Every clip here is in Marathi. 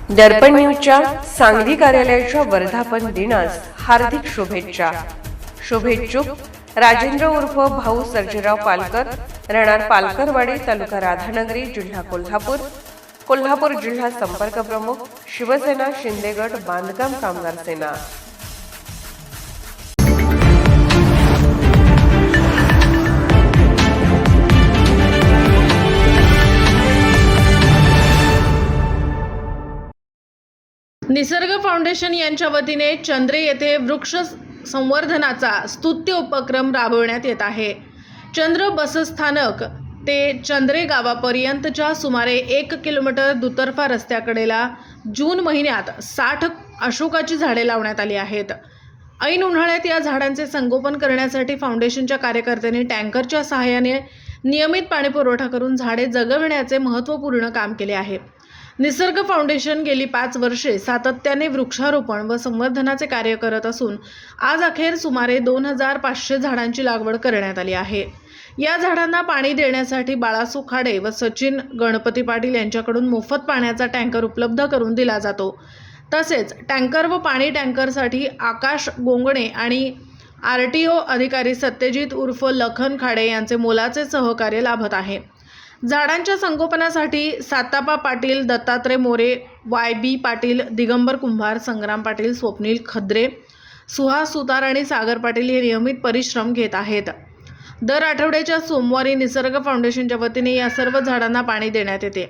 दर्पण न्यूजच्या सांगली कार्यालयाच्या वर्धापन दिनास हार्दिक शुभेच्छा. शुभेच्छुक राजेंद्र उर्फ भाऊ सर्जेराव पालकर, राहणार पालकरवाडी, तालुका राधानगरी, जिल्हा कोल्हापूर. कोल्हापूर जिल्हा संपर्क प्रमुख, शिवसेना शिंदे गट बांधकाम कामगार सेना. निसर्ग फाउंडेशन यांच्या वतीने चंद्रे येथे वृक्ष संवर्धनाचा स्तुत्य उपक्रम राबवण्यात येत आहे. चंद्र बसस्थानक ते चंद्रे गावापर्यंतच्या सुमारे 1 किलोमीटर दुतर्फा रस्त्याकडेला जून महिन्यात 60 अशोकाची झाडे लावण्यात आली आहेत. ऐन उन्हाळ्यात या झाडांचे संगोपन करण्यासाठी फाउंडेशनच्या कार्यकर्त्यांनी टँकरच्या सहाय्याने नियमित पाणी पुरवठा करून झाडे जगविण्याचे महत्त्वपूर्ण काम केले आहे. निसर्ग फाउंडेशन गेली 5 वर्षे सातत्याने वृक्षारोपण व संवर्धनाचे कार्य करत असून आज अखेर सुमारे 2500 झाडांची लागवड करण्यात आली आहे. या झाडांना पाणी देण्यासाठी बाळासू खाडे व सचिन गणपती पाटील यांच्याकडून मोफत पाण्याचा टँकर उपलब्ध करून दिला जातो. तसेच टँकर व पाणी टँकरसाठी आकाश गोंगणे आणि RTO अधिकारी सत्यजित उर्फ लखन खाडे यांचे मोलाचे सहकार्य लाभत आहे. झाडांच्या संगोपनासाठी सातापा पाटील, दत्तात्रय मोरे, YB पाटील, दिगंबर कुंभार, संग्राम पाटील, स्वप्नील खद्रे, सुहास सुतार आणि सागर पाटील हे नियमित परिश्रम घेत आहेत. दर आठवड्याच्या सोमवारी निसर्ग फाउंडेशनच्या वतीने या सर्व झाडांना पाणी देण्यात येते.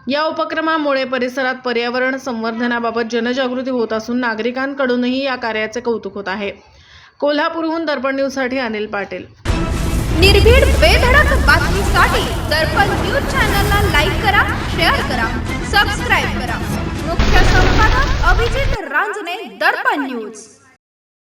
या उपक्रमामुळे परिसरात पर्यावरण संवर्धनाबाबत जनजागृती होत असून नागरिकांकडूनही या कार्याचे कौतुक होत आहे. कोल्हापूरहून दर्पण न्यूजसाठी अनिल पाटील. निर्भीड बेधडक बातमीसाठी दर्पण न्यूज चॅनलला लाईक करा, शेअर करा, सबस्क्राईब करा. मुख्य संपादक अभिजित रांजणे, दर्पण न्यूज.